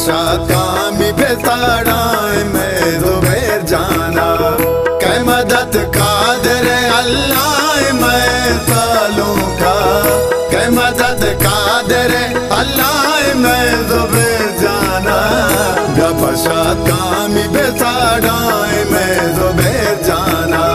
गबशा कामी बेताड़ाए मैं जुबैर जाना कै मदद कादर अल्लाह मैं सालों का कै मदद कादर अल्लाह मैं जुबैर जाना गबशा कामी बेताड़ाए मैं जुबैर जाना।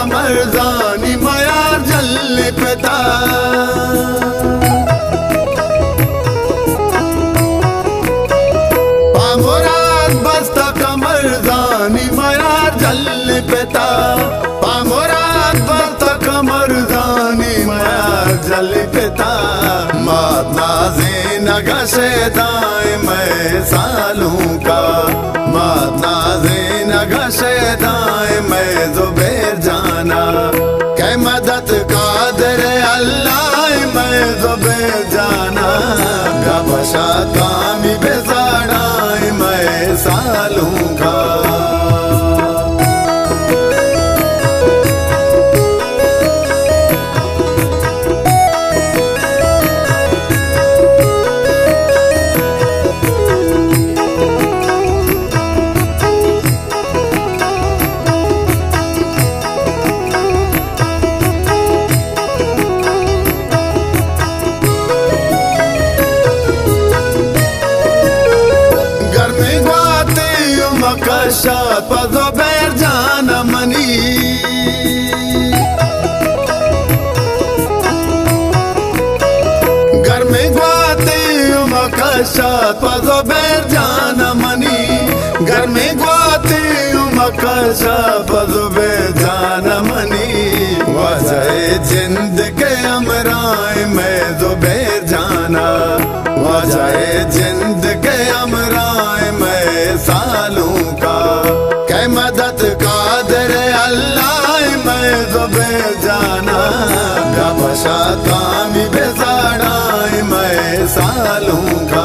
मर्दानी माया जल पिता पामोराद बस्ता कमरदानी माया जल पिता पामोराद बस्ता कमरदानी माया जल पिता मात नाजे नगशे दाए मैं सालों का मात नाजे नगशे दाए मैं जुबैर जाना कै मदद कादर अल्लाह मैं जुबैर जाना गबशा कामी बेसाड़ाए मैं सालों का। मकशात पर जुबैर जाना मनी घर में गुआते मकशात पर जुबैर जाना मनी घर में गुआते मकशात पर जुबैर जाना मनी वजह जिंद के अमराए मैं जुबैर जाना वजह जिंद के अमराए मैं सालों का कै मदद कादर अल्लाह मैं जुबैर जाना गबशा कामी बेसाड़ाए मैं सालों का।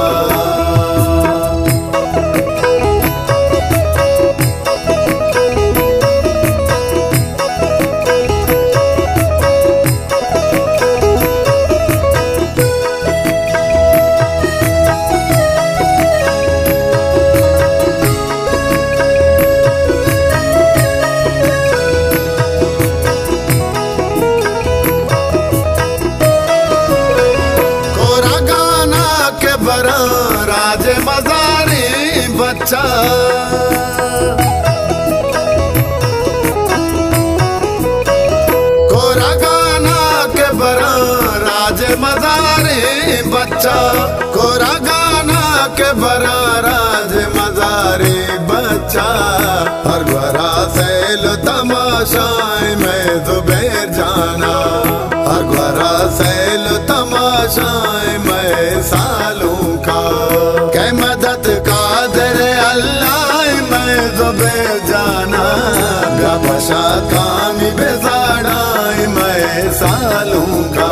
राज मजारे बच्चा कोरा गाना के बरा राज मजारे बच्चा कोरा गाना के बरा राज मजारे बच्चा हर बरा सैल तमाशाए मैं जुबैर जाना हर बरा सैल तमाशाए मैं सालों का कै मदद कादर अल्लाह मैं जुबैर जाना गबशा कामी बेसाड़ाए मैं सालों का।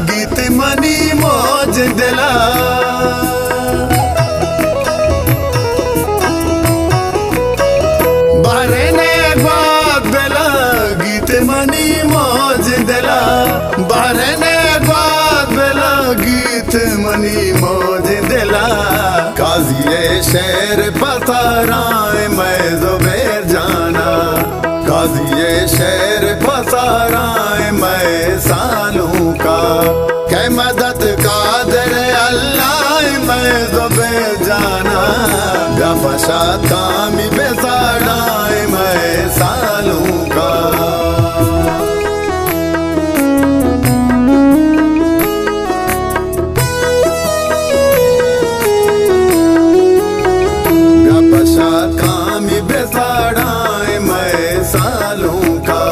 गीत मनी मौज दिला बारे ने बात दिला गीत मनी मौज दिला बारे ने बात दिला गीत मनी मौज दिला काजी शेर पताराए मैं जुबैर जाना काजी शेर पताराए मैं सालों का कै मदद कादर अल्लाह मैं जुबैर जाना बशात कामी बेसाड़ाए मैं सालों का। बशात कामी बेसाड़ाए मैं सालों का।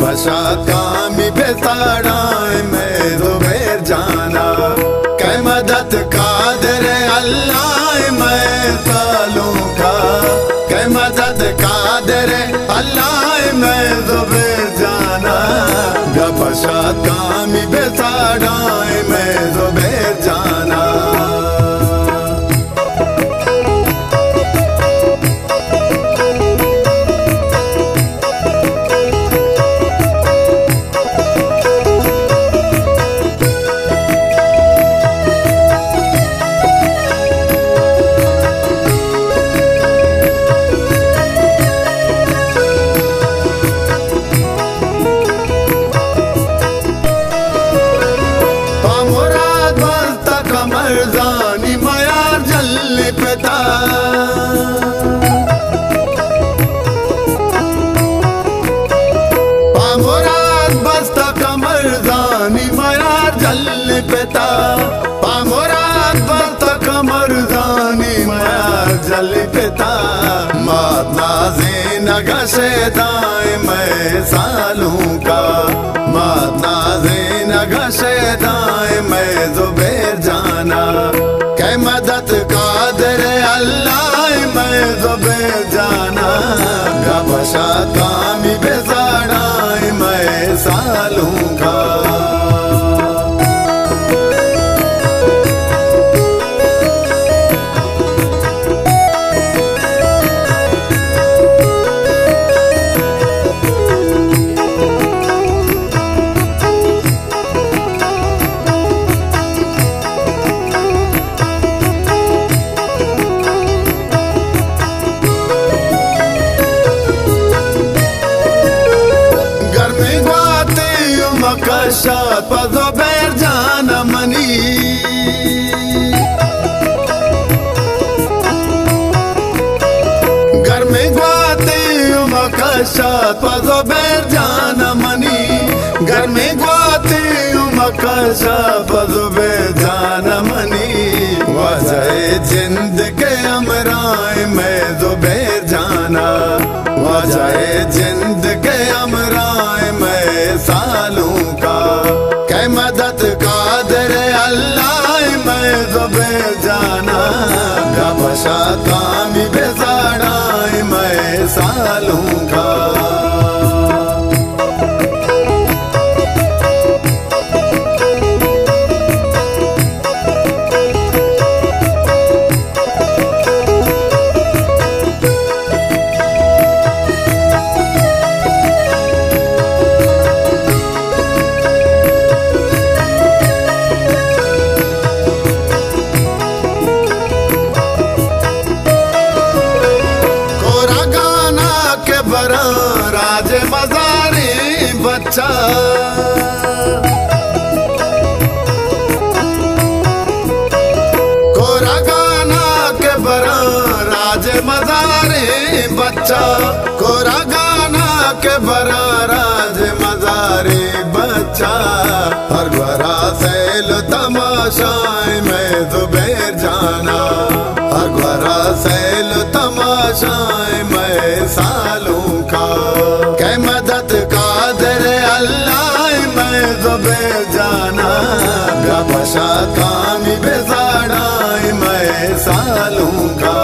बशात कामी बेसाड़ाए मैं ज़ुबैर जाना। कै मदद कादिर अल्लाह मैं सालों का। कै मदद कादिर अल्लाह मैं ज़ुबैर जाना। बशात कामी बेसाड़ाए मैं ज़ुबैर जाना। मर्दानी मयार जल पिता। पामुराद बस्ता कमरदानी मयार जल पिता। पामुराद बस्ता कमरदानी मयार जल पिता। मात नाज़े नगशे दाए मैं सालों का। मात नाज़े नगशे दाए मैं ज़ुबैर जाना। कै मदद कादिर अल्लाह मैं ज़ुबैर जाना। बशात कामी बेसाड़ाए मैं सालों का। मकशात पर ज़ुबैर जाना मनी। घर में गुआते मकशात पर ज़ुबैर जाना मनी। घर में गुआते मकशात पर ज़ुबैर जाना मनी। वजह जिंदगी अमराए मैं ज़ुबैर जाना। वजह जिंदगी अमराए मैं सालों का। कै मदद कादिर अल्लाह मैं ज़ुबैर जाना। बशात कामी बेसाड़ाए मैं सालों का। राज मज़ारी बच्चा। कोरा गाना के बरा राज मज़ारी बच्चा। कोरा गाना के बरा राज मज़ारी बच्चा। हर बरा सैल तमाशाए मैं ज़ुबैर जाना। हर बरा सैल तमाशाए मैं सालों का। कै मदद कादिर अल्लाह मैं ज़ुबैर जाना। बशात कामी बेसाड़ाए मैं सालों का।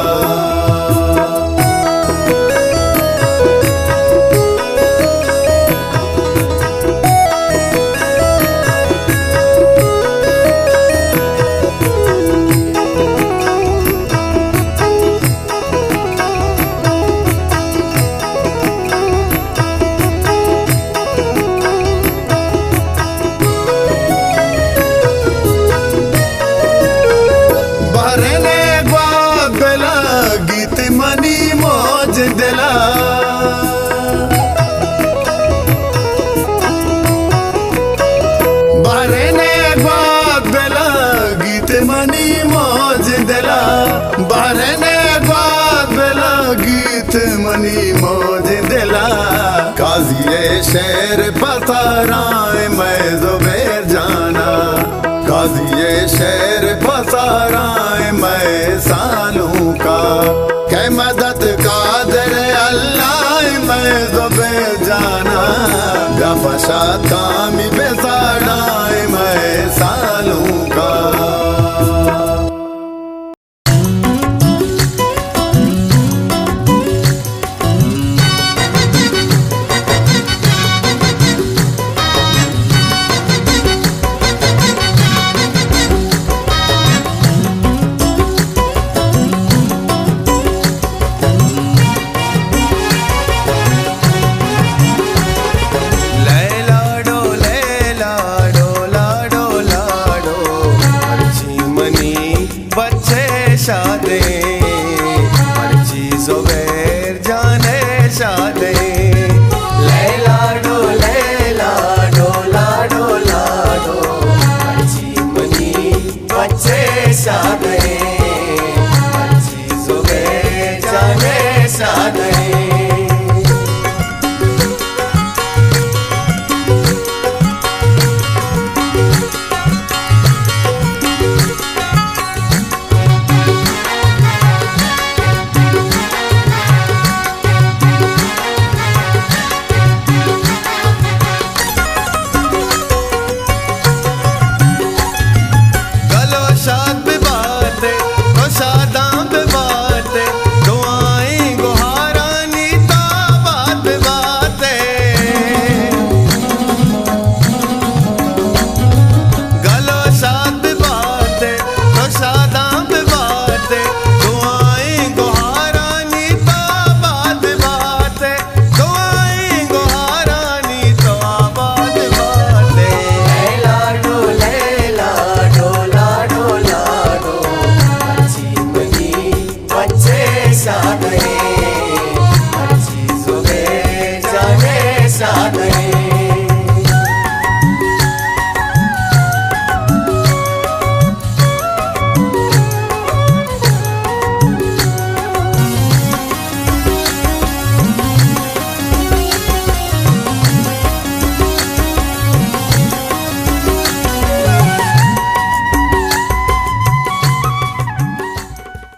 दिला बारने बात बेला गीत मनी मौज दिला बारने बात मीठ मनी मौज दिला काजिए शेर पसाराए मैं जुबैर जाना काजिए शेर पसाराए मैं सालों का कै मदद कादर अल्लाह मैं जुबैर जाना गफशा कामी बेसाड़ाए मैं सालों का शादे